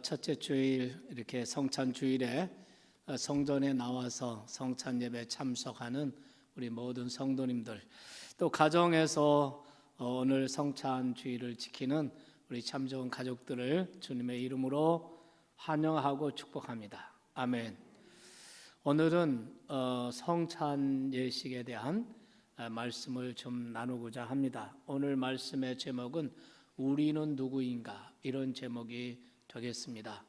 첫째 주일 이렇게 성찬 주일에 성전에 나와서 성찬 예배 참석하는 우리 모든 성도님들, 또 가정에서 오늘 성찬 주일을 지키는 우리 참 좋은 가족들을 주님의 이름으로 환영하고 축복합니다. 아멘. 오늘은 성찬 예식에 대한 말씀을 좀 나누고자 합니다. 오늘 말씀의 제목은 우리는 누구인가, 이런 제목이 되겠습니다.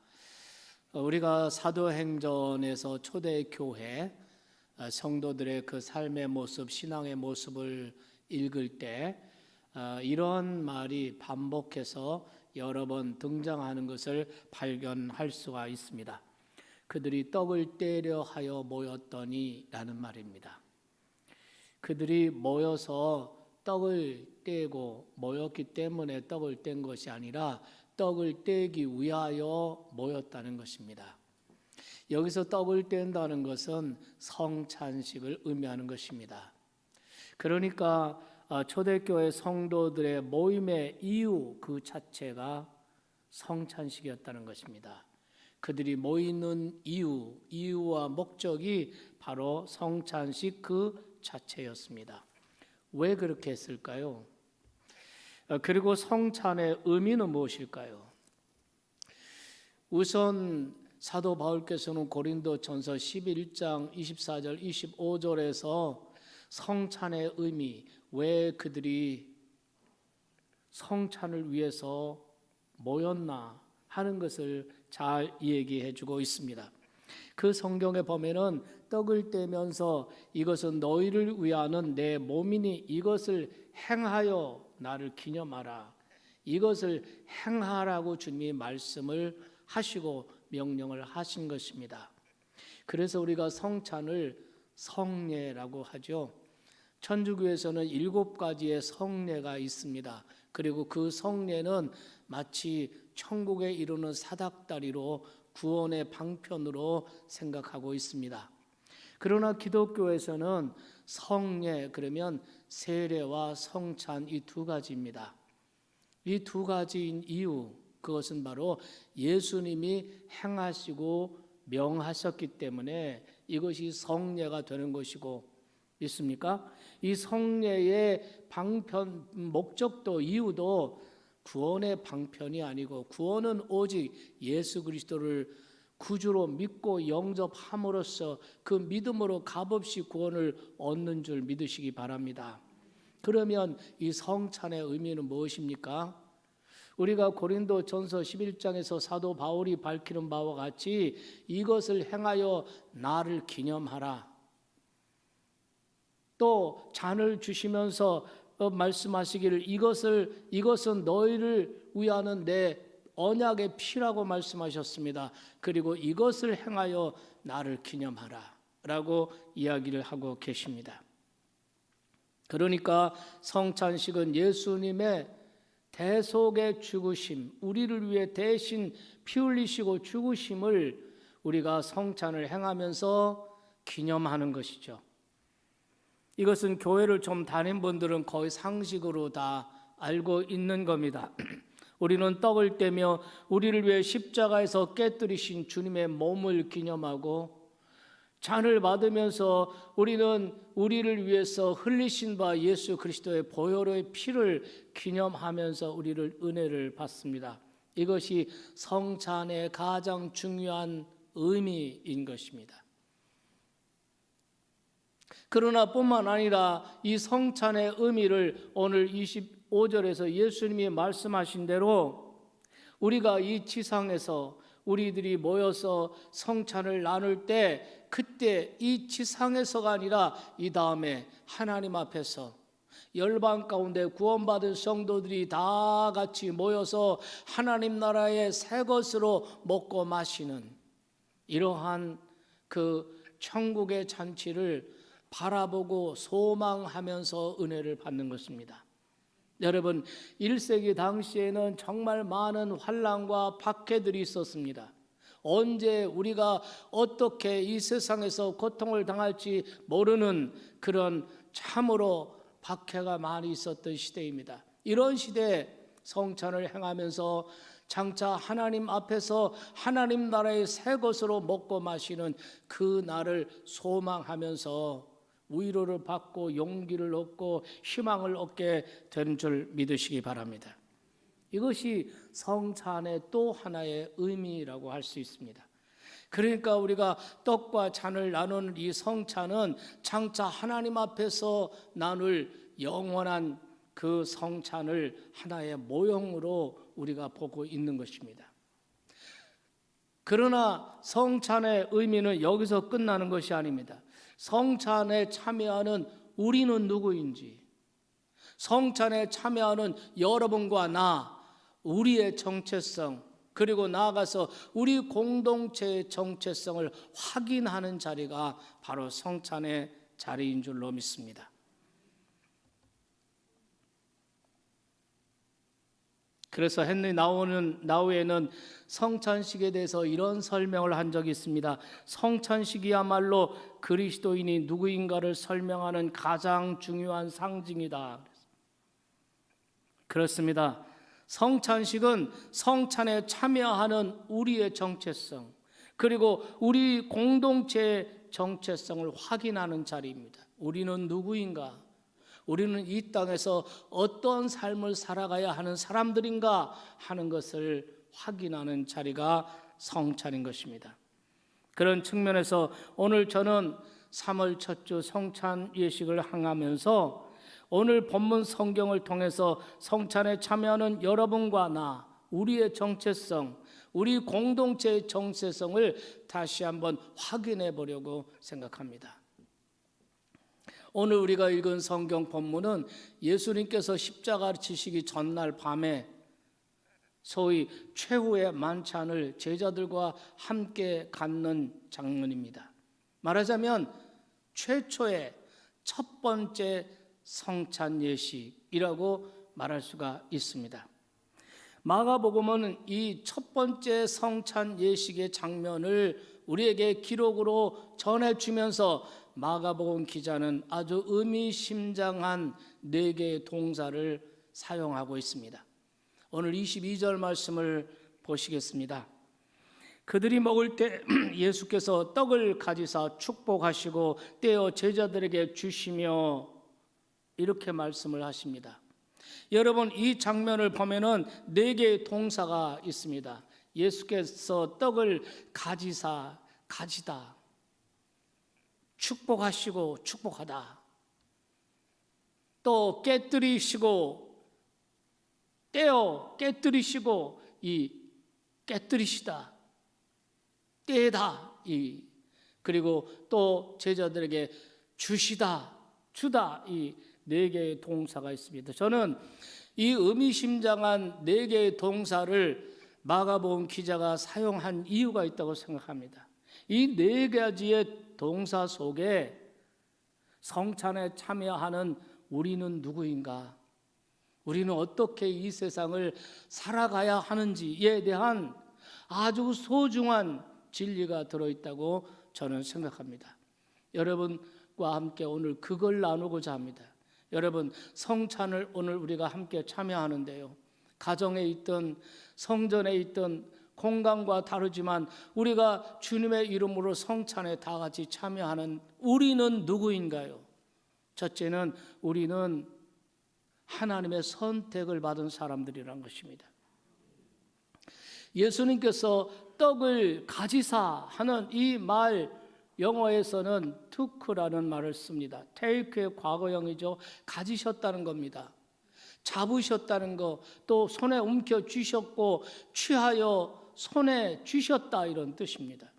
우리가 사도행전에서 초대교회 성도들의 그 삶의 모습, 신앙의 모습을 읽을 때 이런 말이 반복해서 여러 번 등장하는 것을 발견할 수가 있습니다. 그들이 떡을 떼려 하여 모였더니 라는 말입니다. 그들이 모여서 떡을 떼고 모였기 때문에 떡을 뗀 것이 아니라 떡을 떼기 위하여 모였다는 것입니다. 여기서 떡을 뗀다는 것은 성찬식을 의미하는 것입니다. 그러니까 초대교회 성도들의 모임의 이유 그 자체가 성찬식이었다는 것입니다. 그들이 모이는 이유와 목적이 바로 성찬식 그 자체였습니다. 왜 그렇게 했을까요? 그리고 성찬의 의미는 무엇일까요? 우선 사도 바울께서는 고린도전서 11장 24절 25절에서 성찬의 의미, 왜 그들이 성찬을 위해서 모였나 하는 것을 잘 얘기해 주고 있습니다. 그 성경에 보면은 떡을 떼면서 이것은 너희를 위하는 내 몸이니 이것을 행하여 나를 기념하라, 이것을 행하라고 주님이 말씀을 하시고 명령을 하신 것입니다. 그래서 우리가 성찬을 성례라고 하죠. 천주교에서는 7가지의 성례가 있습니다. 그리고 그 성례는 마치 천국에 이르는 사닥다리로 구원의 방편으로 생각하고 있습니다. 그러나 기독교에서는 성례, 그러면 세례와 성찬, 이 두 가지입니다. 이 두 가지인 이유, 그것은 바로 예수님이 행하시고 명하셨기 때문에 이것이 성례가 되는 것이고, 있습니까? 이 성례의 방편, 목적도 이유도 구원의 방편이 아니고, 구원은 오직 예수 그리스도를 구주로 믿고 영접함으로써 그 믿음으로 값없이 구원을 얻는 줄 믿으시기 바랍니다. 그러면 이 성찬의 의미는 무엇입니까? 우리가 고린도전서 11장에서 사도 바울이 밝히는 바와 같이 이것을 행하여 나를 기념하라, 또 잔을 주시면서 말씀하시기를 이것은 너희를 위하는 내 언약의 피라고 말씀하셨습니다. 그리고 이것을 행하여 나를 기념하라 라고 이야기를 하고 계십니다. 그러니까 성찬식은 예수님의 대속의 죽으심, 우리를 위해 대신 피 흘리시고 죽으심을 우리가 성찬을 행하면서 기념하는 것이죠. 이것은 교회를 좀 다닌 분들은 거의 상식으로 다 알고 있는 겁니다. 우리는 떡을 떼며 우리를 위해 십자가에서 깨뜨리신 주님의 몸을 기념하고, 잔을 받으면서 우리는 우리를 위해서 흘리신 바 예수 그리스도의 보혈의 피를 기념하면서 우리를 은혜를 받습니다. 이것이 성찬의 가장 중요한 의미인 것입니다. 그러나 뿐만 아니라 이 성찬의 의미를 오늘 25절에서 예수님이 말씀하신 대로 우리가 이 지상에서 우리들이 모여서 성찬을 나눌 때, 그때 이 지상에서가 아니라 이 다음에 하나님 앞에서 열방 가운데 구원받은 성도들이 다 같이 모여서 하나님 나라의 새 것으로 먹고 마시는 이러한 그 천국의 잔치를 바라보고 소망하면서 은혜를 받는 것입니다. 여러분, 1세기 당시에는 정말 많은 환난과 박해들이 있었습니다. 언제 우리가 어떻게 이 세상에서 고통을 당할지 모르는 그런 참으로 박해가 많이 있었던 시대입니다. 이런 시대에 성찬을 행하면서 장차 하나님 앞에서 하나님 나라의 새 것으로 먹고 마시는 그 날을 소망하면서 위로를 받고 용기를 얻고 희망을 얻게 되는 줄 믿으시기 바랍니다. 이것이 성찬의 또 하나의 의미라고 할 수 있습니다. 그러니까 우리가 떡과 잔을 나누는 이 성찬은 장차 하나님 앞에서 나눌 영원한 그 성찬을 하나의 모형으로 우리가 보고 있는 것입니다. 그러나 성찬의 의미는 여기서 끝나는 것이 아닙니다. 성찬에 참여하는 우리는 누구인지, 성찬에 참여하는 여러분과 나, 우리의 정체성, 그리고 나아가서 우리 공동체의 정체성을 확인하는 자리가 바로 성찬의 자리인 줄로 믿습니다. 그래서 헨리 나우에는 성찬식에 대해서 이런 설명을 한 적이 있습니다. 성찬식이야말로 그리스도인이 누구인가를 설명하는 가장 중요한 상징이다. 그렇습니다. 성찬식은 성찬에 참여하는 우리의 정체성, 그리고 우리 공동체의 정체성을 확인하는 자리입니다. 우리는 누구인가? 우리는 이 땅에서 어떤 삶을 살아가야 하는 사람들인가 하는 것을 확인하는 자리가 성찬인 것입니다. 그런 측면에서 오늘 저는 3월 첫 주 성찬 예식을 항하면서 오늘 본문 성경을 통해서 성찬에 참여하는 여러분과 나, 우리의 정체성, 우리 공동체의 정체성을 다시 한번 확인해 보려고 생각합니다. 오늘 우리가 읽은 성경 본문은 예수님께서 십자가 지시기 전날 밤에 소위 최후의 만찬을 제자들과 함께 갖는 장면입니다. 말하자면 최초의 첫 번째 성찬 예식이라고 말할 수가 있습니다. 마가복음은 이 첫 번째 성찬 예식의 장면을 우리에게 기록으로 전해주면서 마가복음 기자는 아주 의미심장한 4개의 동사를 사용하고 있습니다. 오늘 22절 말씀을 보시겠습니다. 그들이 먹을 때 예수께서 떡을 가지사 축복하시고 떼어 제자들에게 주시며 이렇게 말씀을 하십니다. 여러분, 이 장면을 보면은 4개의 동사가 있습니다. 예수께서 떡을 가지사, 가지다, 축복하시고 축복하다, 또 깨뜨리시고 떼어 깨뜨리시고 이 깨뜨리시다, 떼다, 이 그리고 또 제자들에게 주시다, 주다, 이 4개의 동사가 있습니다. 저는 이 의미심장한 4개의 동사를 마가복음 기자가 사용한 이유가 있다고 생각합니다. 이 4가지의 동사 속에 성찬에 참여하는 우리는 누구인가, 우리는 어떻게 이 세상을 살아가야 하는지에 대한 아주 소중한 진리가 들어있다고 저는 생각합니다. 여러분과 함께 오늘 그걸 나누고자 합니다. 여러분, 성찬을 오늘 우리가 함께 참여하는데요, 가정에 있든 성전에 있든 공간과 다르지만 우리가 주님의 이름으로 성찬에 다 같이 참여하는 우리는 누구인가요? 첫째는 우리는 하나님의 선택을 받은 사람들이란 것입니다. 예수님께서 떡을 가지사 하는 이 말, 영어에서는 took라는 말을 씁니다. take의 과거형이죠. 가지셨다는 겁니다. 잡으셨다는 거, 또 손에 움켜 쥐셨고 취하여 손에 쥐셨다, 이런 뜻입니다.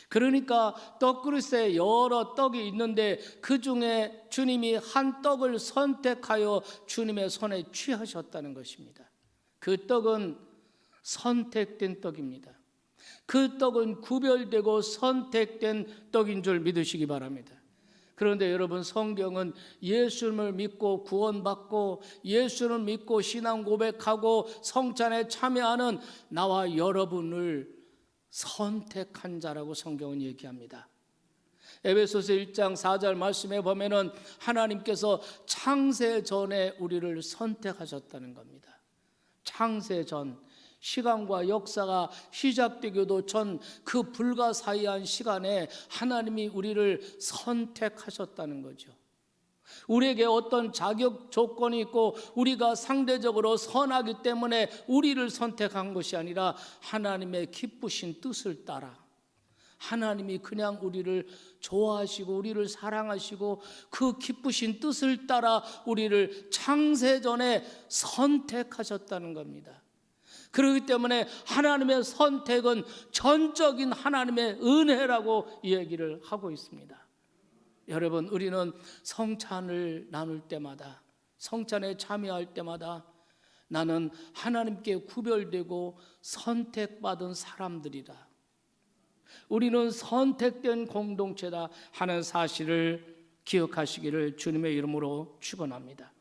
그러니까 떡그릇에 여러 떡이 있는데 그 중에 주님이 한 떡을 선택하여 주님의 손에 취하셨다는 것입니다. 그 떡은 선택된 떡입니다. 그 떡은 구별되고 선택된 떡인 줄 믿으시기 바랍니다. 그런데 여러분, 성경은 예수님을 믿고 구원받고 예수를 믿고 신앙 고백하고 성찬에 참여하는 나와 여러분을 선택한 자라고 성경은 얘기합니다. 에베소서 1장 4절 말씀에 보면은 하나님께서 창세 전에 우리를 선택하셨다는 겁니다. 창세 전, 시간과 역사가 시작되기도 전 그 불가사의한 시간에 하나님이 우리를 선택하셨다는 거죠. 우리에게 어떤 자격 조건이 있고 우리가 상대적으로 선하기 때문에 우리를 선택한 것이 아니라 하나님의 기쁘신 뜻을 따라 하나님이 그냥 우리를 좋아하시고 우리를 사랑하시고 그 기쁘신 뜻을 따라 우리를 창세전에 선택하셨다는 겁니다. 그렇기 때문에 하나님의 선택은 전적인 하나님의 은혜라고 얘기를 하고 있습니다. 여러분, 우리는 성찬을 나눌 때마다, 성찬에 참여할 때마다 나는 하나님께 구별되고 선택받은 사람들이다, 우리는 선택된 공동체다 하는 사실을 기억하시기를 주님의 이름으로 축원합니다.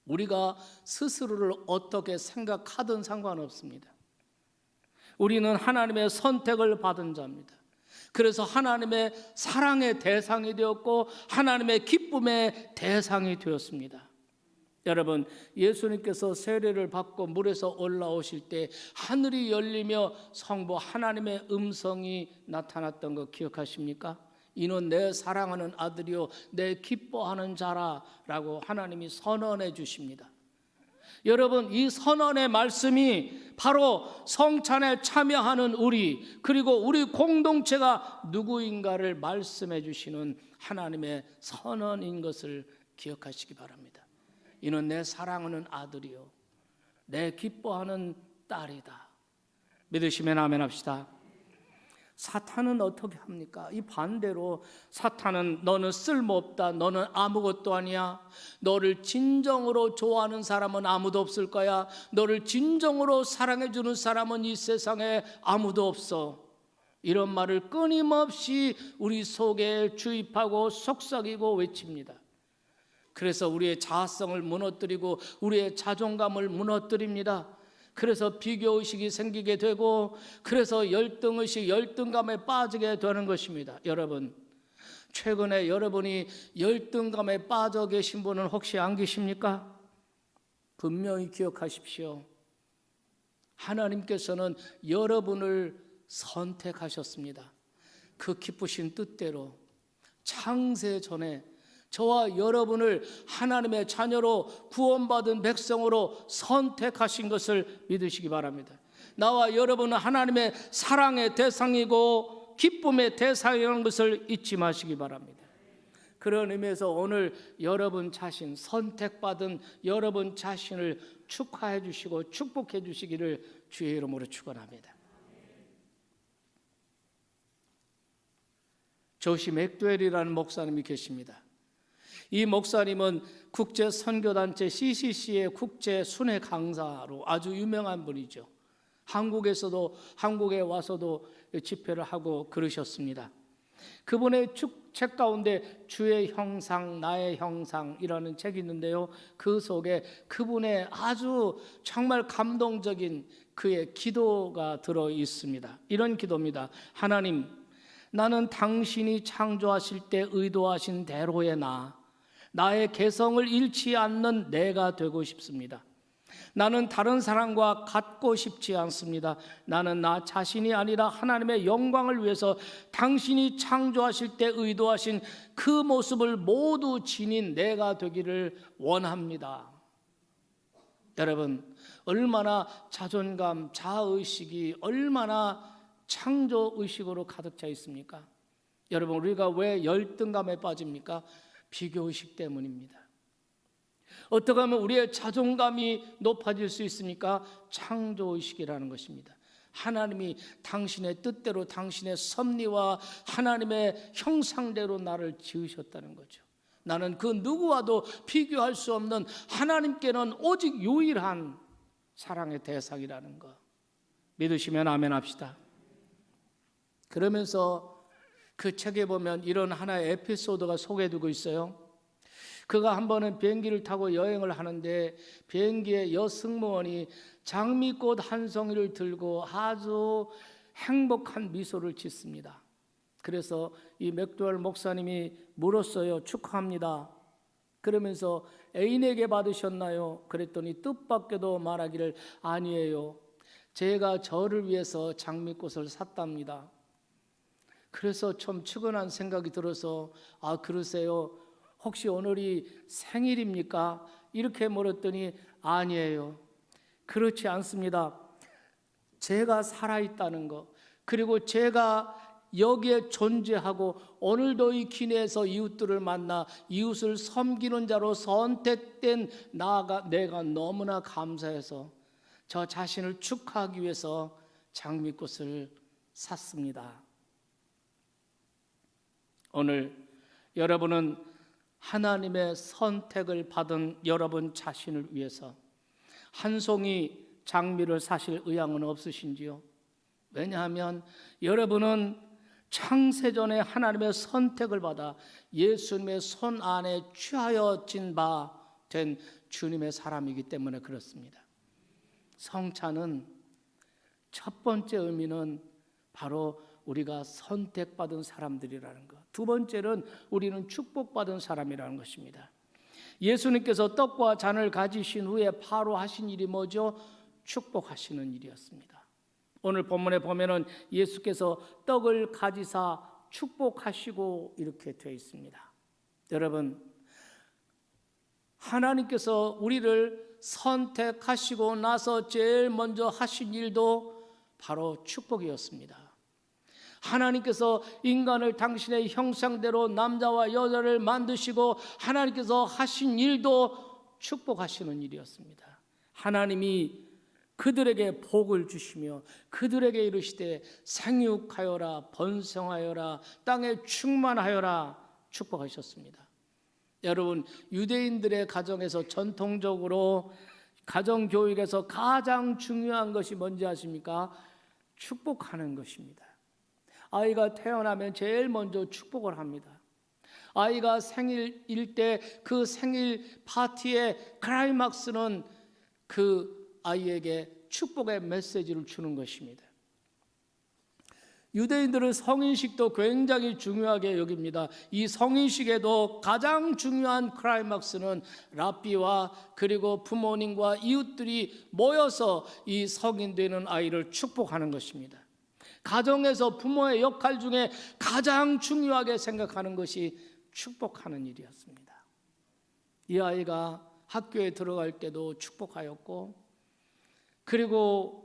우리가 스스로를 어떻게 생각하든 상관없습니다. 우리는 하나님의 선택을 받은 자입니다. 그래서 하나님의 사랑의 대상이 되었고 하나님의 기쁨의 대상이 되었습니다. 여러분, 예수님께서 세례를 받고 물에서 올라오실 때 하늘이 열리며 성부 하나님의 음성이 나타났던 거 기억하십니까? 이는 내 사랑하는 아들이요 내 기뻐하는 자라라고 하나님이 선언해 주십니다. 여러분, 이 선언의 말씀이 바로 성찬에 참여하는 우리, 그리고 우리 공동체가 누구인가를 말씀해 주시는 하나님의 선언인 것을 기억하시기 바랍니다. 이는 내 사랑하는 아들이요 내 기뻐하는 딸이다. 믿으시면 아멘 합시다. 사탄은 어떻게 합니까? 이 반대로 사탄은 너는 쓸모없다, 너는 아무것도 아니야, 너를 진정으로 좋아하는 사람은 아무도 없을 거야, 너를 진정으로 사랑해 주는 사람은 이 세상에 아무도 없어, 이런 말을 끊임없이 우리 속에 주입하고 속삭이고 외칩니다. 그래서 우리의 자아성을 무너뜨리고 우리의 자존감을 무너뜨립니다. 그래서 비교의식이 생기게 되고 그래서 열등의식, 열등감에 빠지게 되는 것입니다. 여러분, 최근에 여러분이 열등감에 빠져 계신 분은 혹시 안 계십니까? 분명히 기억하십시오. 하나님께서는 여러분을 선택하셨습니다. 그 기쁘신 뜻대로 창세 전에 저와 여러분을 하나님의 자녀로 구원받은 백성으로 선택하신 것을 믿으시기 바랍니다. 나와 여러분은 하나님의 사랑의 대상이고 기쁨의 대상이라는 것을 잊지 마시기 바랍니다. 그런 의미에서 오늘 여러분 자신, 선택받은 여러분 자신을 축하해 주시고 축복해 주시기를 주의 이름으로 축원합니다. 조시 맥도웰이라는 목사님이 계십니다. 이 목사님은 국제 선교단체 CCC의 국제 순회 강사로 아주 유명한 분이죠. 한국에 와서도 집회를 하고 그러셨습니다. 그분의 책 가운데 주의 형상 나의 형상이라는 책이 있는데요, 그 속에 그분의 아주 정말 감동적인 그의 기도가 들어 있습니다. 이런 기도입니다. 하나님, 나는 당신이 창조하실 때 의도하신 대로의 나의 개성을 잃지 않는 내가 되고 싶습니다. 나는 다른 사람과 같고 싶지 않습니다. 나는 나 자신이 아니라 하나님의 영광을 위해서 당신이 창조하실 때 의도하신 그 모습을 모두 지닌 내가 되기를 원합니다. 여러분, 얼마나 자존감, 자아의식이 얼마나 창조의식으로 가득 차 있습니까? 여러분, 우리가 왜 열등감에 빠집니까? 비교의식 때문입니다. 어떻게 하면 우리의 자존감이 높아질 수 있습니까? 창조의식이라는 것입니다. 하나님이 당신의 뜻대로 당신의 섭리와 하나님의 형상대로 나를 지으셨다는 거죠. 나는 그 누구와도 비교할 수 없는 하나님께는 오직 유일한 사랑의 대상이라는 것 믿으시면 아멘 합시다. 그러면서 그 책에 보면 이런 하나의 에피소드가 소개되고 있어요. 그가 한 번은 비행기를 타고 여행을 하는데 비행기의 여승무원이 장미꽃 한 송이를 들고 아주 행복한 미소를 짓습니다. 그래서 이 맥도웰 목사님이 물었어요. 축하합니다. 그러면서 애인에게 받으셨나요? 그랬더니 뜻밖에도 말하기를 아니에요. 제가 저를 위해서 장미꽃을 샀답니다. 그래서 좀 측은한 생각이 들어서 아 그러세요? 혹시 오늘이 생일입니까? 이렇게 물었더니 아니에요. 그렇지 않습니다. 제가 살아있다는 거, 그리고 제가 여기에 존재하고 오늘도 이 기내에서 이웃들을 만나 이웃을 섬기는 자로 선택된 내가 너무나 감사해서 저 자신을 축하하기 위해서 장미꽃을 샀습니다. 오늘 여러분은 하나님의 선택을 받은 여러분 자신을 위해서 한 송이 장미를 사실 의향은 없으신지요? 왜냐하면 여러분은 창세전에 하나님의 선택을 받아 예수님의 손 안에 취하여진 바 된 주님의 사람이기 때문에 그렇습니다. 성찬은 첫 번째 의미는 바로 우리가 선택받은 사람들이라는 것. 두 번째는 우리는 축복받은 사람이라는 것입니다. 예수님께서 떡과 잔을 가지신 후에 바로 하신 일이 뭐죠? 축복하시는 일이었습니다. 오늘 본문에 보면은 예수께서 떡을 가지사 축복하시고 이렇게 되어 있습니다. 여러분, 하나님께서 우리를 선택하시고 나서 제일 먼저 하신 일도 바로 축복이었습니다. 하나님께서 인간을 당신의 형상대로 남자와 여자를 만드시고 하나님께서 하신 일도 축복하시는 일이었습니다. 하나님이 그들에게 복을 주시며 그들에게 이르시되 생육하여라 번성하여라 땅에 충만하여라 축복하셨습니다. 여러분, 유대인들의 가정에서 전통적으로 가정교육에서 가장 중요한 것이 뭔지 아십니까? 축복하는 것입니다. 아이가 태어나면 제일 먼저 축복을 합니다. 아이가 생일일 때 그 생일 파티의 클라이막스는 그 아이에게 축복의 메시지를 주는 것입니다. 유대인들은 성인식도 굉장히 중요하게 여깁니다. 이 성인식에도 가장 중요한 클라이막스는 랍비와 그리고 부모님과 이웃들이 모여서 이 성인되는 아이를 축복하는 것입니다. 가정에서 부모의 역할 중에 가장 중요하게 생각하는 것이 축복하는 일이었습니다. 이 아이가 학교에 들어갈 때도 축복하였고, 그리고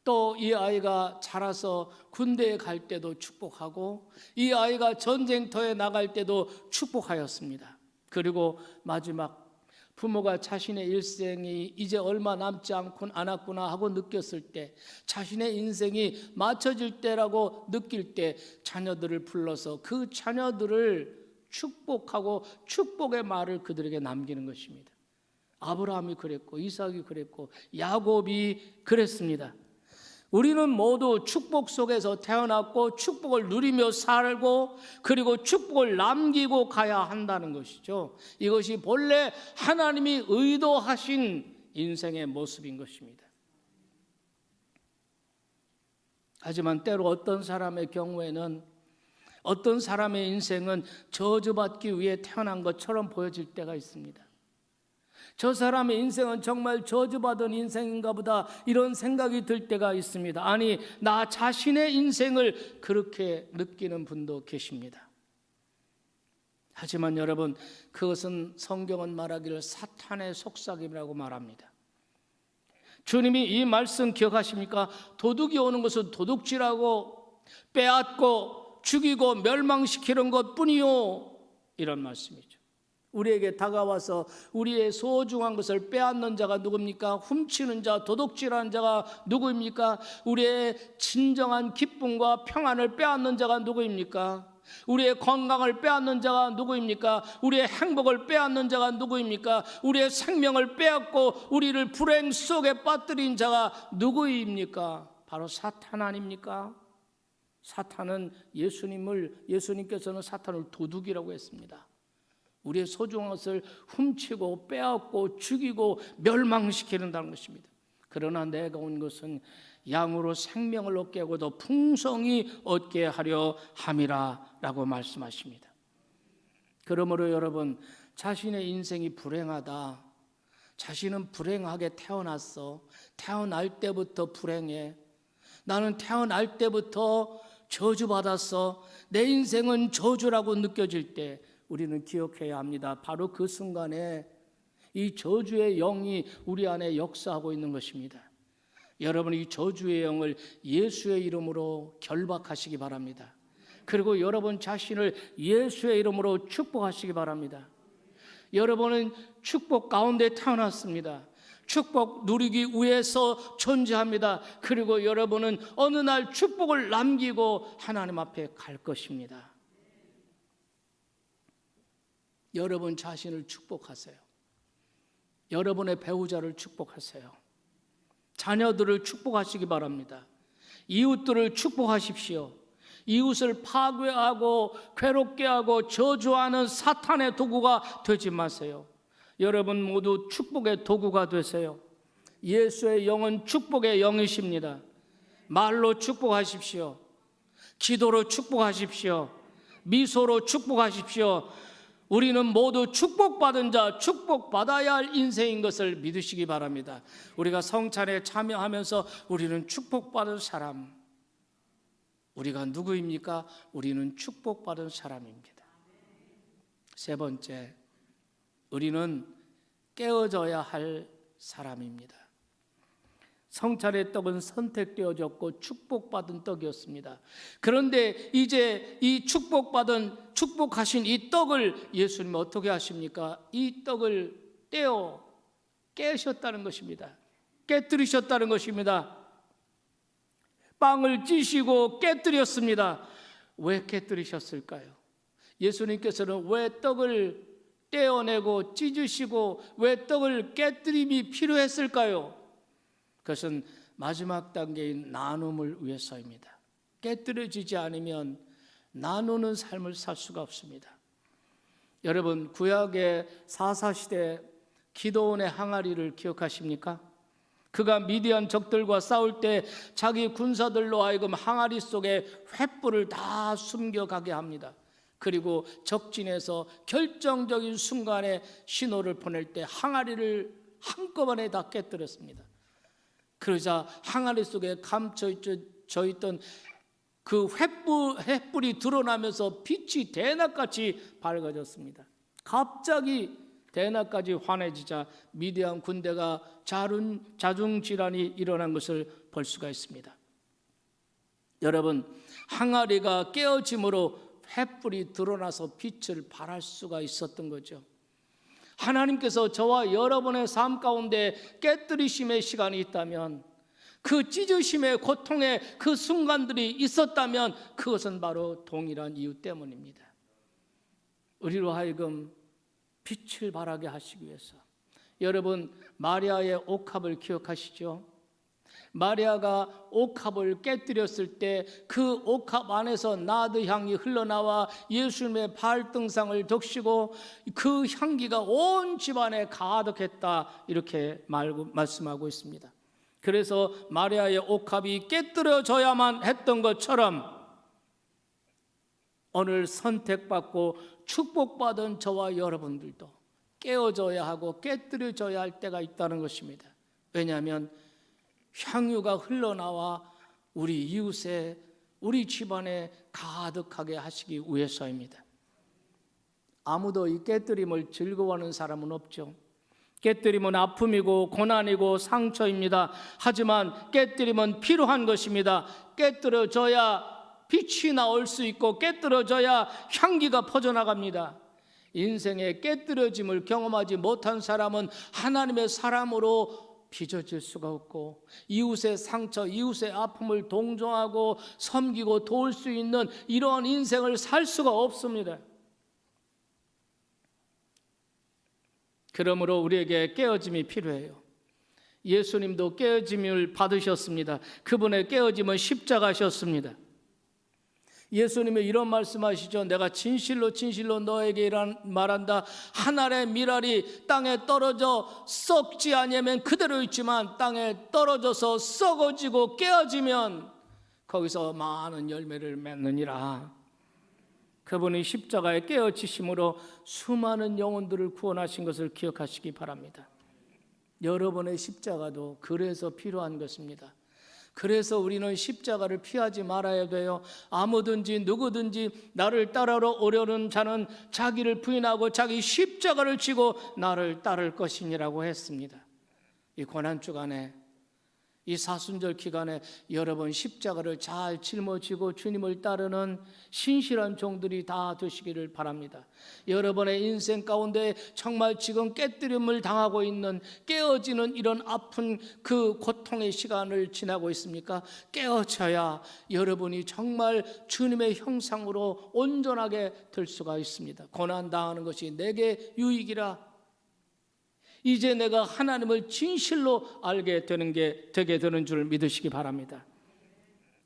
또 이 아이가 자라서 군대에 갈 때도 축복하고, 이 아이가 전쟁터에 나갈 때도 축복하였습니다. 그리고 마지막, 부모가 자신의 일생이 이제 얼마 남지 않았구나 하고 느꼈을 때, 자신의 인생이 맞춰질 때라고 느낄 때 자녀들을 불러서 그 자녀들을 축복하고 축복의 말을 그들에게 남기는 것입니다. 아브라함이 그랬고 이삭이 그랬고 야곱이 그랬습니다. 우리는 모두 축복 속에서 태어났고 축복을 누리며 살고 그리고 축복을 남기고 가야 한다는 것이죠. 이것이 본래 하나님이 의도하신 인생의 모습인 것입니다. 하지만 때로 어떤 사람의 경우에는, 어떤 사람의 인생은 저주받기 위해 태어난 것처럼 보여질 때가 있습니다. 저 사람의 인생은 정말 저주받은 인생인가 보다 이런 생각이 들 때가 있습니다. 아니, 나 자신의 인생을 그렇게 느끼는 분도 계십니다. 하지만 여러분, 그것은 성경은 말하기를 사탄의 속삭임이라고 말합니다. 주님이 이 말씀 기억하십니까? 도둑이 오는 것은 도둑질하고 빼앗고 죽이고 멸망시키는 것뿐이요, 이런 말씀이죠. 우리에게 다가와서 우리의 소중한 것을 빼앗는 자가 누굽니까? 훔치는 자, 도둑질하는 자가 누구입니까? 우리의 진정한 기쁨과 평안을 빼앗는 자가 누구입니까? 우리의 건강을 빼앗는 자가 누구입니까? 우리의 행복을 빼앗는 자가 누구입니까? 우리의 생명을 빼앗고 우리를 불행 속에 빠뜨린 자가 누구입니까? 바로 사탄 아닙니까? 사탄은 예수님께서는 사탄을 도둑이라고 했습니다. 우리의 소중한 것을 훔치고 빼앗고 죽이고 멸망시키는다는 것입니다. 그러나 내가 온 것은 양으로 생명을 얻게 하고 더 풍성히 얻게 하려 함이라 라고 말씀하십니다. 그러므로 여러분, 자신의 인생이 불행하다, 자신은 불행하게 태어났어, 태어날 때부터 불행해, 나는 태어날 때부터 저주받았어, 내 인생은 저주라고 느껴질 때 우리는 기억해야 합니다. 바로 그 순간에 이 저주의 영이 우리 안에 역사하고 있는 것입니다. 여러분, 이 저주의 영을 예수의 이름으로 결박하시기 바랍니다. 그리고 여러분 자신을 예수의 이름으로 축복하시기 바랍니다. 여러분은 축복 가운데 태어났습니다. 축복 누리기 위해서 존재합니다. 그리고 여러분은 어느 날 축복을 남기고 하나님 앞에 갈 것입니다. 여러분 자신을 축복하세요. 여러분의 배우자를 축복하세요. 자녀들을 축복하시기 바랍니다. 이웃들을 축복하십시오. 이웃을 파괴하고 괴롭게 하고 저주하는 사탄의 도구가 되지 마세요. 여러분 모두 축복의 도구가 되세요. 예수의 영은 축복의 영이십니다. 말로 축복하십시오. 기도로 축복하십시오. 미소로 축복하십시오. 우리는 모두 축복받은 자, 축복받아야 할 인생인 것을 믿으시기 바랍니다. 우리가 성찬에 참여하면서 우리는 축복받은 사람, 우리가 누구입니까? 우리는 축복받은 사람입니다. 세 번째, 우리는 깨어져야 할 사람입니다. 성찬의 떡은 선택되어졌고 축복받은 떡이었습니다. 그런데 이제 이 축복하신 이 떡을 예수님이 어떻게 하십니까? 이 떡을 떼어 깨셨다는 것입니다. 깨뜨리셨다는 것입니다. 빵을 찌시고 깨뜨렸습니다. 왜 깨뜨리셨을까요? 예수님께서는 왜 떡을 떼어내고 찢으시고 왜 떡을 깨뜨림이 필요했을까요? 그것은 마지막 단계인 나눔을 위해서입니다. 깨뜨려지지 않으면 나누는 삶을 살 수가 없습니다. 여러분, 구약의 사사시대 기드온의 항아리를 기억하십니까? 그가 미디안 적들과 싸울 때 자기 군사들로 하여금 항아리 속에 횃불을 다 숨겨가게 합니다. 그리고 적진에서 결정적인 순간에 신호를 보낼 때 항아리를 한꺼번에 다 깨뜨렸습니다. 그러자 항아리 속에 감춰져 있던 그 횃불이 드러나면서 빛이 대낮같이 밝아졌습니다. 갑자기 대낮까지 환해지자 미디안 군대가 자중질환이 일어난 것을 볼 수가 있습니다. 여러분, 항아리가 깨어짐으로 횃불이 드러나서 빛을 발할 수가 있었던 거죠. 하나님께서 저와 여러분의 삶 가운데 깨뜨리심의 시간이 있다면, 그 찢으심의 고통의 그 순간들이 있었다면 그것은 바로 동일한 이유 때문입니다. 우리로 하여금 빛을 발하게 하시기 위해서. 여러분, 마리아의 옥합을 기억하시죠? 마리아가 옥합을 깨뜨렸을 때 그 옥합 안에서 나드 향이 흘러나와 예수님의 발등상을 적시고 그 향기가 온 집안에 가득했다, 이렇게 말씀하고 있습니다. 그래서 마리아의 옥합이 깨뜨려져야만 했던 것처럼 오늘 선택받고 축복받은 저와 여러분들도 깨어져야 하고 깨뜨려져야 할 때가 있다는 것입니다. 왜냐하면 향유가 흘러나와 우리 이웃에, 우리 집안에 가득하게 하시기 위해서입니다. 아무도 이 깨뜨림을 즐거워하는 사람은 없죠. 깨뜨림은 아픔이고 고난이고 상처입니다. 하지만 깨뜨림은 필요한 것입니다. 깨뜨려져야 빛이 나올 수 있고 깨뜨려져야 향기가 퍼져나갑니다. 인생의 깨뜨려짐을 경험하지 못한 사람은 하나님의 사람으로 빚어질 수가 없고 이웃의 상처, 이웃의 아픔을 동정하고 섬기고 도울 수 있는 이러한 인생을 살 수가 없습니다. 그러므로 우리에게 깨어짐이 필요해요. 예수님도 깨어짐을 받으셨습니다. 그분의 깨어짐은 십자가셨습니다. 예수님이 이런 말씀하시죠. 내가 진실로 진실로 너에게 말한다. 한 알의 밀알이 땅에 떨어져 썩지 아니하면 그대로 있지만 땅에 떨어져서 썩어지고 깨어지면 거기서 많은 열매를 맺느니라. 그분이 십자가에 깨어지심으로 수많은 영혼들을 구원하신 것을 기억하시기 바랍니다. 여러분의 십자가도 그래서 필요한 것입니다. 그래서 우리는 십자가를 피하지 말아야 돼요. 아무든지 누구든지 나를 따르러 오려는 자는 자기를 부인하고 자기 십자가를 지고 나를 따를 것이니라고 했습니다. 이 고난주간에, 이 사순절 기간에 여러분 십자가를 잘 짊어지고 주님을 따르는 신실한 종들이 다 되시기를 바랍니다. 여러분의 인생 가운데 정말 지금 깨뜨림을 당하고 있는, 깨어지는 이런 아픈 그 고통의 시간을 지나고 있습니까? 깨어져야 여러분이 정말 주님의 형상으로 온전하게 될 수가 있습니다. 고난당하는 것이 내게 유익이라, 이제 내가 하나님을 진실로 알게 되게 되는 줄 믿으시기 바랍니다.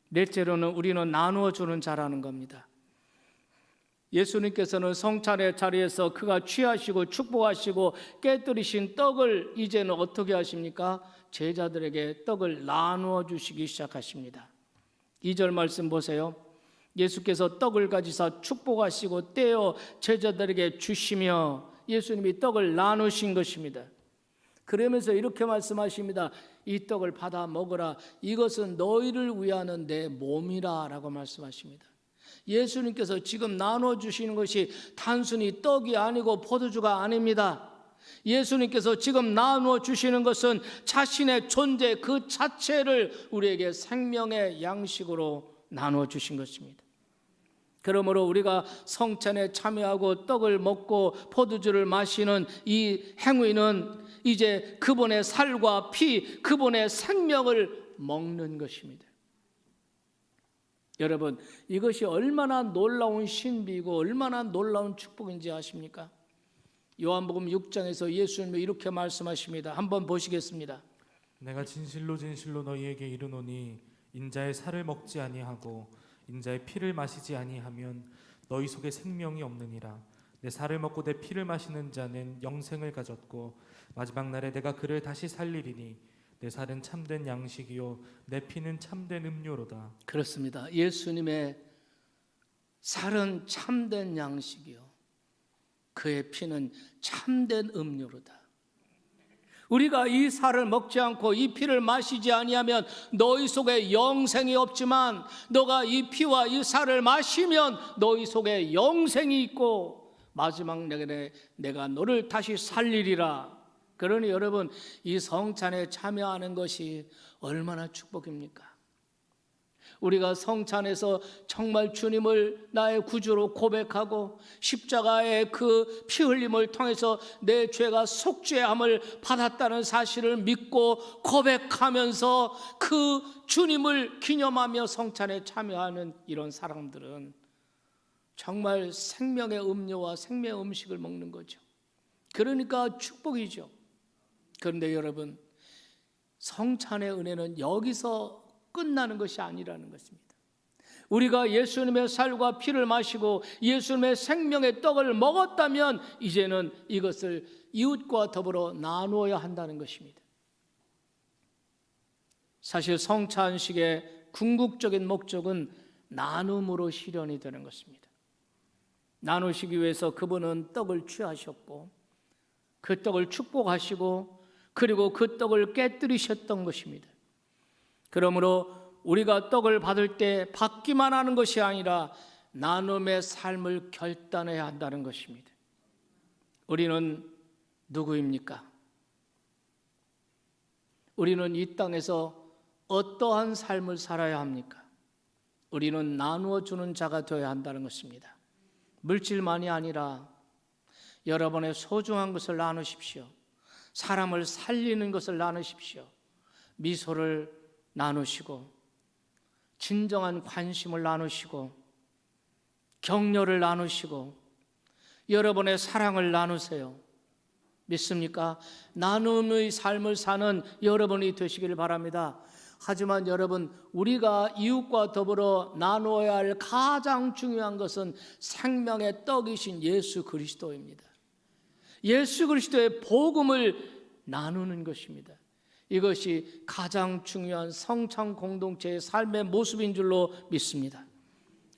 넷째로는 우리는 나누어 주는 자라는 겁니다. 예수님께서는 성찬의 자리에서 그가 취하시고 축복하시고 깨뜨리신 떡을 이제는 어떻게 하십니까? 제자들에게 떡을 나누어 주시기 시작하십니다. 2절 말씀 보세요. 예수께서 떡을 가지사 축복하시고 떼어 제자들에게 주시며 예수님이 떡을 나누신 것입니다. 그러면서 이렇게 말씀하십니다. 이 떡을 받아 먹으라. 이것은 너희를 위하는 내 몸이라 라고 말씀하십니다. 예수님께서 지금 나눠주시는 것이 단순히 떡이 아니고 포도주가 아닙니다. 예수님께서 지금 나누어 주시는 것은 자신의 존재 그 자체를 우리에게 생명의 양식으로 나누어 주신 것입니다. 그러므로 우리가 성찬에 참여하고 떡을 먹고 포도주를 마시는 이 행위는 이제 그분의 살과 피, 그분의 생명을 먹는 것입니다. 여러분, 이것이 얼마나 놀라운 신비이고 얼마나 놀라운 축복인지 아십니까? 요한복음 6장에서 예수님이 이렇게 말씀하십니다. 한번 보시겠습니다. 내가 진실로 진실로 너희에게 이르노니 인자의 살을 먹지 아니하고 인자의 피를 마시지 아니하면 너희 속에 생명이 없느니라. 내 살을 먹고 내 피를 마시는 자는 영생을 가졌고 마지막 날에 내가 그를 다시 살리리니 내 살은 참된 양식이요 내 피는 참된 음료로다. 그렇습니다. 예수님의 살은 참된 양식이요 그의 피는 참된 음료로다. 우리가 이 살을 먹지 않고 이 피를 마시지 아니하면 너희 속에 영생이 없지만 너가 이 피와 이 살을 마시면 너희 속에 영생이 있고 마지막 날에 내가 너를 다시 살리리라. 그러니 여러분, 이 성찬에 참여하는 것이 얼마나 축복입니까? 우리가 성찬에서 정말 주님을 나의 구주로 고백하고 십자가의 그 피 흘림을 통해서 내 죄가 속죄함을 받았다는 사실을 믿고 고백하면서 그 주님을 기념하며 성찬에 참여하는 이런 사람들은 정말 생명의 음료와 생명의 음식을 먹는 거죠. 그러니까 축복이죠. 그런데 여러분, 성찬의 은혜는 여기서 끝나는 것이 아니라는 것입니다. 우리가 예수님의 살과 피를 마시고 예수님의 생명의 떡을 먹었다면 이제는 이것을 이웃과 더불어 나누어야 한다는 것입니다. 사실 성찬식의 궁극적인 목적은 나눔으로 실현이 되는 것입니다. 나누시기 위해서 그분은 떡을 취하셨고 그 떡을 축복하시고 그리고 그 떡을 깨뜨리셨던 것입니다. 그러므로 우리가 떡을 받을 때 받기만 하는 것이 아니라 나눔의 삶을 결단해야 한다는 것입니다. 우리는 누구입니까? 우리는 이 땅에서 어떠한 삶을 살아야 합니까? 우리는 나누어 주는 자가 되어야 한다는 것입니다. 물질만이 아니라 여러분의 소중한 것을 나누십시오. 사람을 살리는 것을 나누십시오. 미소를 나누시고 진정한 관심을 나누시고 격려를 나누시고 여러분의 사랑을 나누세요. 믿습니까? 나눔의 삶을 사는 여러분이 되시기를 바랍니다. 하지만 여러분, 우리가 이웃과 더불어 나누어야 할 가장 중요한 것은 생명의 떡이신 예수 그리스도입니다. 예수 그리스도의 복음을 나누는 것입니다. 이것이 가장 중요한 성찬 공동체의 삶의 모습인 줄로 믿습니다.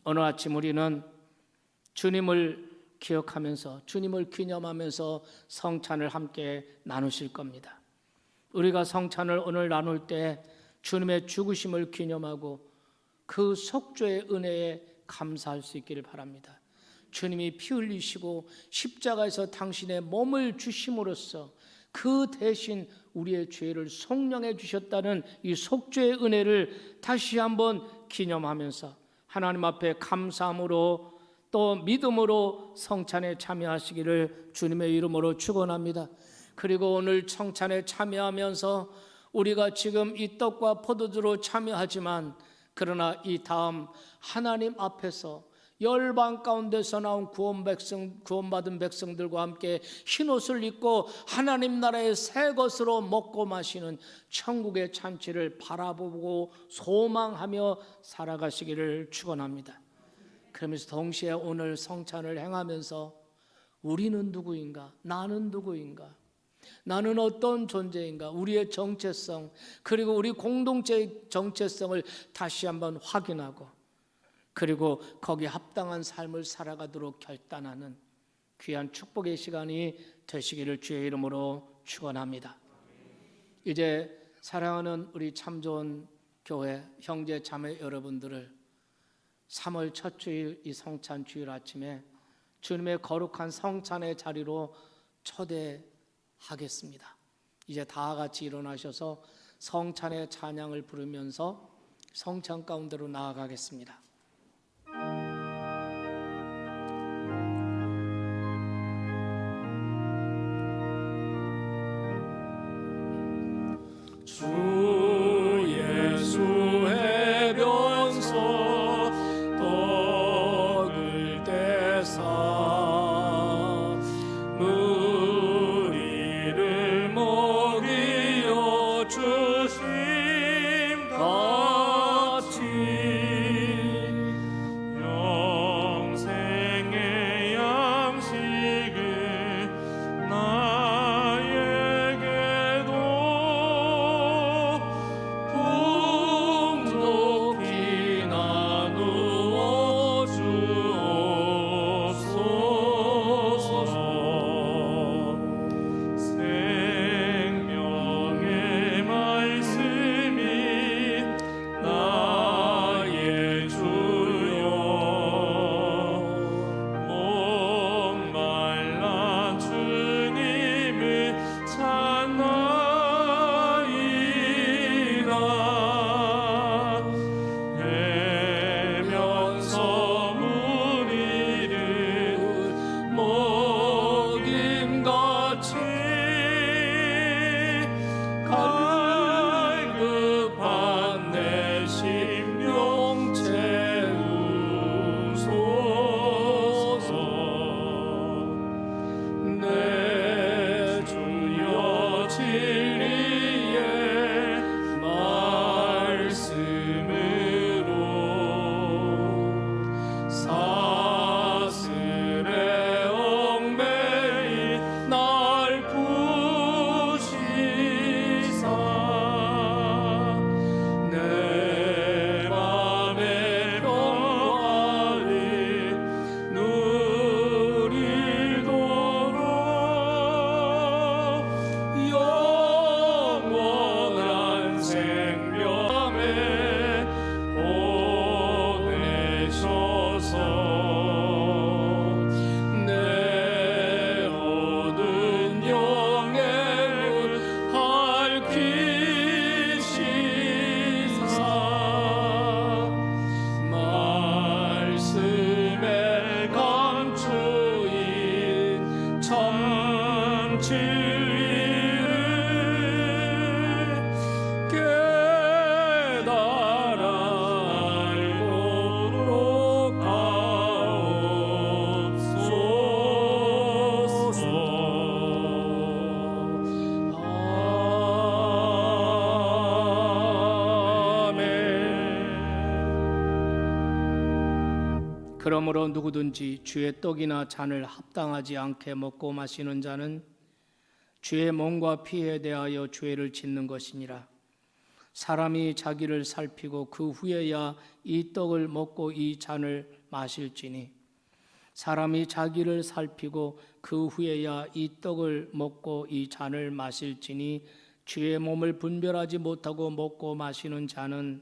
어느 아침 우리는 주님을 기억하면서 주님을 기념하면서 성찬을 함께 나누실 겁니다. 우리가 성찬을 오늘 나눌 때 주님의 죽으심을 기념하고 그 속죄의 은혜에 감사할 수 있기를 바랍니다. 주님이 피 흘리시고 십자가에서 당신의 몸을 주심으로써 그 대신 우리의 죄를 속량해 주셨다는 이 속죄의 은혜를 다시 한번 기념하면서 하나님 앞에 감사함으로 또 믿음으로 성찬에 참여하시기를 주님의 이름으로 축원합니다. 그리고 오늘 성찬에 참여하면서 우리가 지금 이 떡과 포도주로 참여하지만 그러나 이 다음 하나님 앞에서 열방 가운데서 나온 구원받은 백성들과 함께 흰옷을 입고 하나님 나라의 새 것으로 먹고 마시는 천국의 잔치를 바라보고 소망하며 살아가시기를 축원합니다. 그러면서 동시에 오늘 성찬을 행하면서 우리는 누구인가? 나는 누구인가? 나는 어떤 존재인가? 우리의 정체성 그리고 우리 공동체의 정체성을 다시 한번 확인하고 그리고 거기에 합당한 삶을 살아가도록 결단하는 귀한 축복의 시간이 되시기를 주의 이름으로 축원합니다. 이제 사랑하는 우리 참 좋은 교회 형제 자매 여러분들을 3월 첫 주일 이 성찬 주일 아침에 주님의 거룩한 성찬의 자리로 초대하겠습니다. 이제 다 같이 일어나셔서 성찬의 찬양을 부르면서 성찬 가운데로 나아가겠습니다. 주 예수의 변소 떡을 떼사 무리를 먹이어 주심 같이 영생의 양식을 나에게도 풍족히 나누어 주옵소서. 생명의 말씀이 나의 주여 목말라 주님을 찾나이다. 내면서 무리를 먹임같이 갈급한 내 심령 채우소서. 내 주여 진리의 말씀으로 사슬에 얽매인 날 부시사 내 맘의 평화를 누리도록 영원한 생명에 보내셔서 내 얻은 영의 문 밝히시사 말씀에 감추인 참 진리를 깨달아 알도록 하옵소서. 아멘. 그러므로 누구든지 주의 떡이나 잔을 합당하지 않게 먹고 마시는 자는 주의 몸과 피에 대하여 죄를 짓는 것이니라. 사람이 자기를 살피고 그 후에야 이 떡을 먹고 이 잔을 마실지니 사람이 자기를 살피고 그 후에야 이 떡을 먹고 이 잔을 마실지니 주의 몸을 분별하지 못하고 먹고 마시는 자는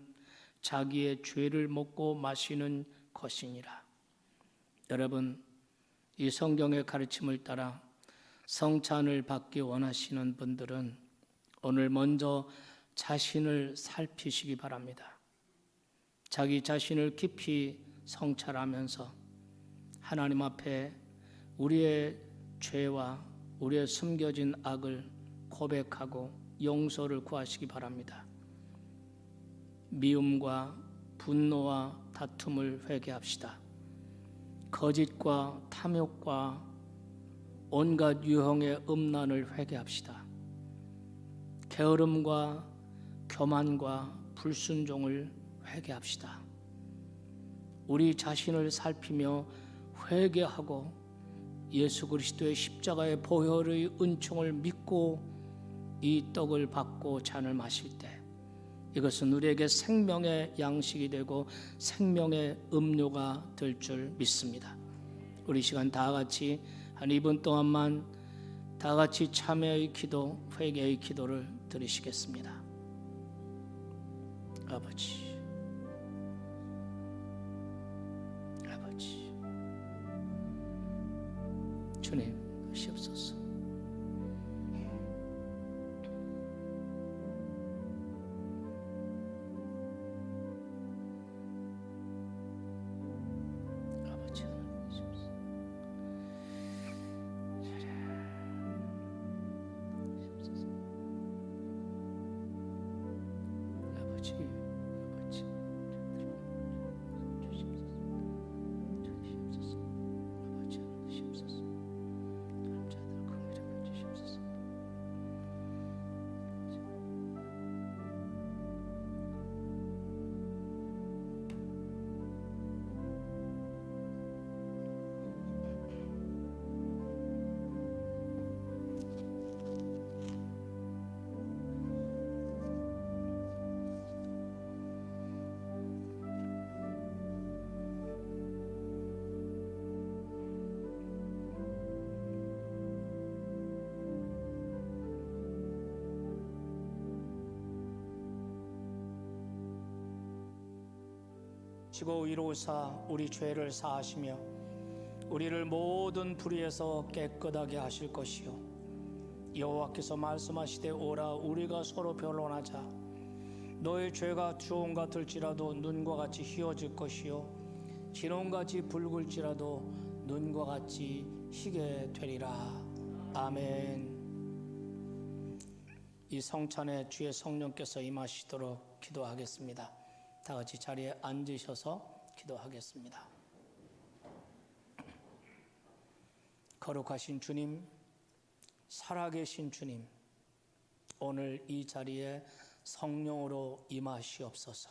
자기의 죄를 먹고 마시는 것이니라. 여러분, 이 성경의 가르침을 따라 성찬을 받기 원하시는 분들은 오늘 먼저 자신을 살피시기 바랍니다. 자기 자신을 깊이 성찰하면서 하나님 앞에 우리의 죄와 우리의 숨겨진 악을 고백하고 용서를 구하시기 바랍니다. 미움과 분노와 다툼을 회개합시다. 거짓과 탐욕과 온갖 유형의 음란을 회개합시다. 게으름과 교만과 불순종을 회개합시다. 우리 자신을 살피며 회개하고 예수 그리스도의 십자가의 보혈의 은총을 믿고 이 떡을 받고 잔을 마실 때 이것은 우리에게 생명의 양식이 되고 생명의 음료가 될 줄 믿습니다. 우리 시간 다 같이 한 2분 동안만 다 같이 참회의 기도, 회개의 기도를 드리시겠습니다. 아버지, 주님 하시옵소서. 아버지 하시옵소서. 아버지, 아버지 주시옵소서. 아버지 주시옵소서. 지고 이루사 우리 죄를 사하시며 우리를 모든 불의에서 깨끗하게 하실 것이요 여호와께서 말씀하시되 오라 우리가 서로 변론하자 너의 죄가 주홍 같을지라도 눈과 같이 희어질 것이요 진홍같이 붉을지라도 눈과 같이 희게 되리라. 아멘. 이 성찬에 주의 성령께서 임하시도록 기도하겠습니다. 다 같이 자리에 앉으셔서 기도하겠습니다. 거룩하신 주님, 살아계신 주님, 오늘 이 자리에 성령으로 임하시옵소서.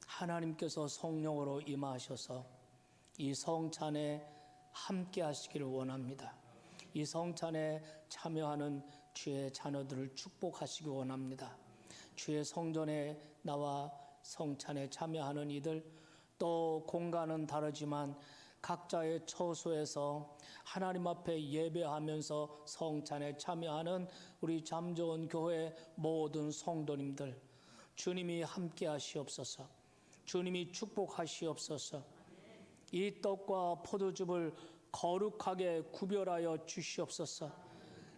하나님께서 성령으로 임하셔서 이 성찬에 함께 하시기를 원합니다. 이 성찬에 참여하는 주의 자녀들을 축복하시기 원합니다. 주의 성전에 나와 성찬에 참여하는 이들, 또 공간은 다르지만 각자의 처소에서 하나님 앞에 예배하면서 성찬에 참여하는 우리 잠좋은 교회 모든 성도님들, 주님이 함께 하시옵소서. 주님이 축복하시옵소서. 이 떡과 포도즙을 거룩하게 구별하여 주시옵소서.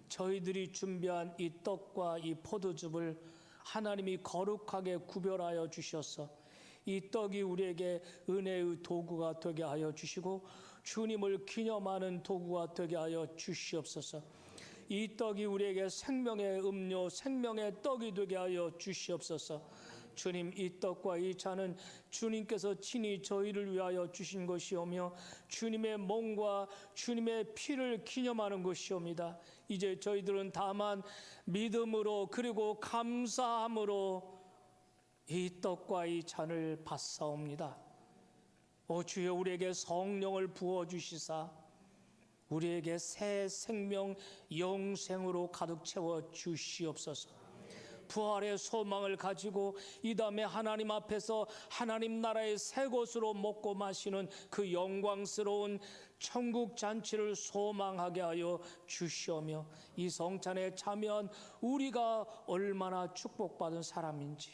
저희들이 준비한 이 떡과 이 포도즙을 하나님이 거룩하게 구별하여 주셔서 이 떡이 우리에게 은혜의 도구가 되게 하여 주시고 주님을 기념하는 도구가 되게 하여 주시옵소서. 이 떡이 우리에게 생명의 음료, 생명의 떡이 되게 하여 주시옵소서. 주님, 이 떡과 이 잔은 주님께서 친히 저희를 위하여 주신 것이오며 주님의 몸과 주님의 피를 기념하는 것이옵니다. 이제 저희들은 다만 믿음으로 그리고 감사함으로 이 떡과 이 잔을 받사옵니다. 오 주여, 우리에게 성령을 부어주시사 우리에게 새 생명 영생으로 가득 채워 주시옵소서. 부활의 소망을 가지고 이 다음에 하나님 앞에서 하나님 나라의 새 것으로 먹고 마시는 그 영광스러운 천국 잔치를 소망하게 하여 주시오며, 이 성찬에 참여한 우리가 얼마나 축복받은 사람인지,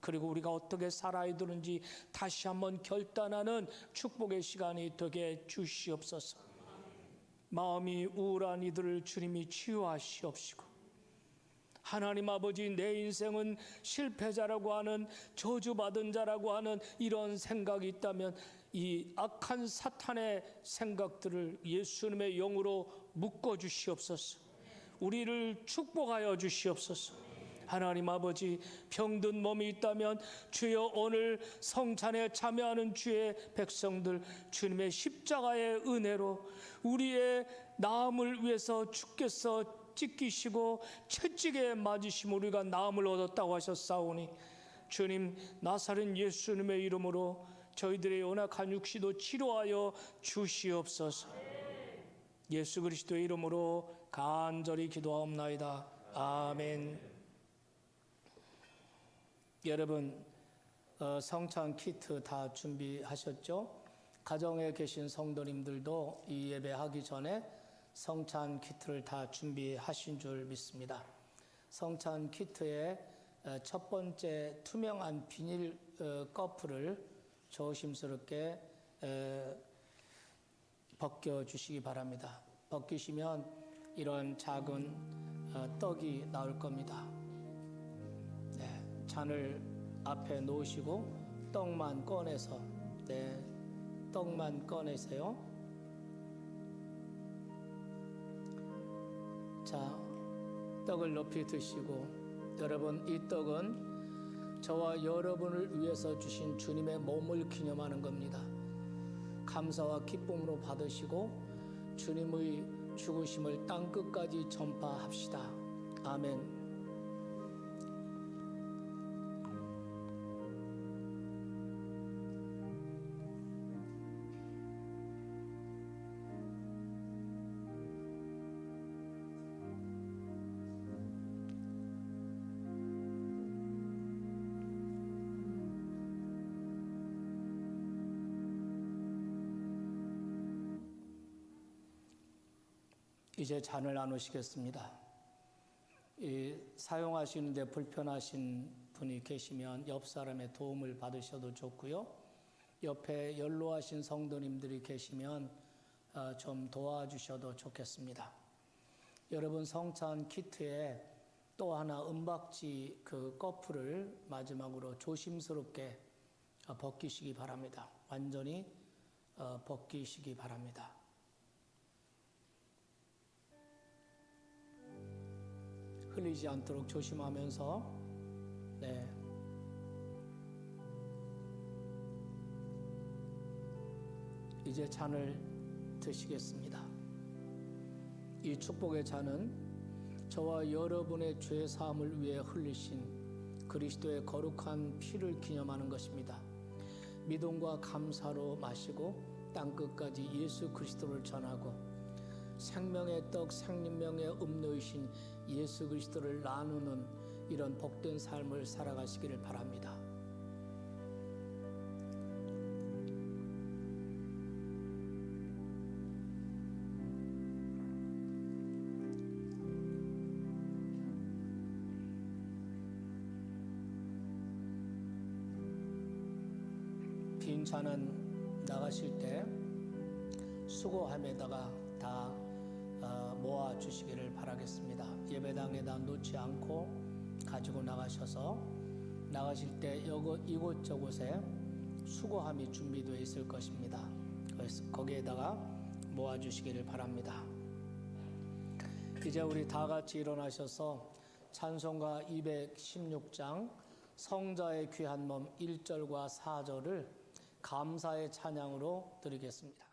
그리고 우리가 어떻게 살아야 되는지 다시 한번 결단하는 축복의 시간이 되게 주시옵소서. 마음이 우울한 이들을 주님이 치유하시옵시고, 하나님 아버지, 내 인생은 실패자라고 하는, 저주받은 자라고 하는 이런 생각이 있다면 이 악한 사탄의 생각들을 예수님의 영으로 묶어 주시옵소서. 우리를 축복하여 주시옵소서. 하나님 아버지, 병든 몸이 있다면 주여, 오늘 성찬에 참여하는 주의 백성들, 주님의 십자가의 은혜로 우리의 나음을 위해서 주께서 찢기시고 채찍에 맞으심 우리가 나음을 얻었다고 하셨사오니, 주님, 나사렛 예수님의 이름으로 저희들의 연약한 육시도 치료하여 주시옵소서. 예수 그리스도의 이름으로 간절히 기도하옵나이다. 아멘. 여러분, 성찬 키트 다 준비하셨죠? 가정에 계신 성도님들도 이 예배하기 전에 성찬 키트를 다 준비하신 줄 믿습니다. 성찬 키트의 첫 번째 투명한 비닐 커플을 조심스럽게 벗겨주시기 바랍니다. 벗기시면 이런 작은 떡이 나올 겁니다. 잔을 앞에 놓으시고 떡만 꺼내서, 떡만 꺼내세요. 자, 떡을 높이 드시고, 여러분, 이 떡은 저와 여러분을 위해서 주신 주님의 몸을 기념하는 겁니다. 감사와 기쁨으로 받으시고 주님의 죽으심을 땅끝까지 전파합시다. 아멘. 이제 잔을 나누시겠습니다. 사용하시는데 불편하신 분이 계시면 옆 사람의 도움을 받으셔도 좋고요. 옆에 연로하신 성도님들이 계시면 좀 도와주셔도 좋겠습니다. 여러분, 성찬 키트에 또 하나 은박지 그 커플을 마지막으로 조심스럽게 벗기시기 바랍니다. 완전히 벗기시기 바랍니다. 흘리지 않도록 조심하면서, 이제 잔을 드시겠습니다. 이 축복의 잔은 저와 여러분의 죄 사함을 위해 흘리신 그리스도의 거룩한 피를 기념하는 것입니다. 믿음과 감사로 마시고 땅끝까지 예수 그리스도를 전하고 생명의 떡, 생명의 음료이신 예수 그리스도를 나누는 이런 복된 삶을 살아가시기를 바랍니다. 빈 잔은 나가실 때 수거함에다가 다 모아 주시기를 바라겠습니다. 예배당에다 놓지 않고 가지고 나가셔서 나가실 때 이곳저곳에 수거함이 준비되어 있을 것입니다. 그래서 거기에다가 모아 주시기를 바랍니다. 이제 우리 다 같이 일어나셔서 찬송가 216장 성자의 귀한 몸 1절과 4절을 감사의 찬양으로 드리겠습니다.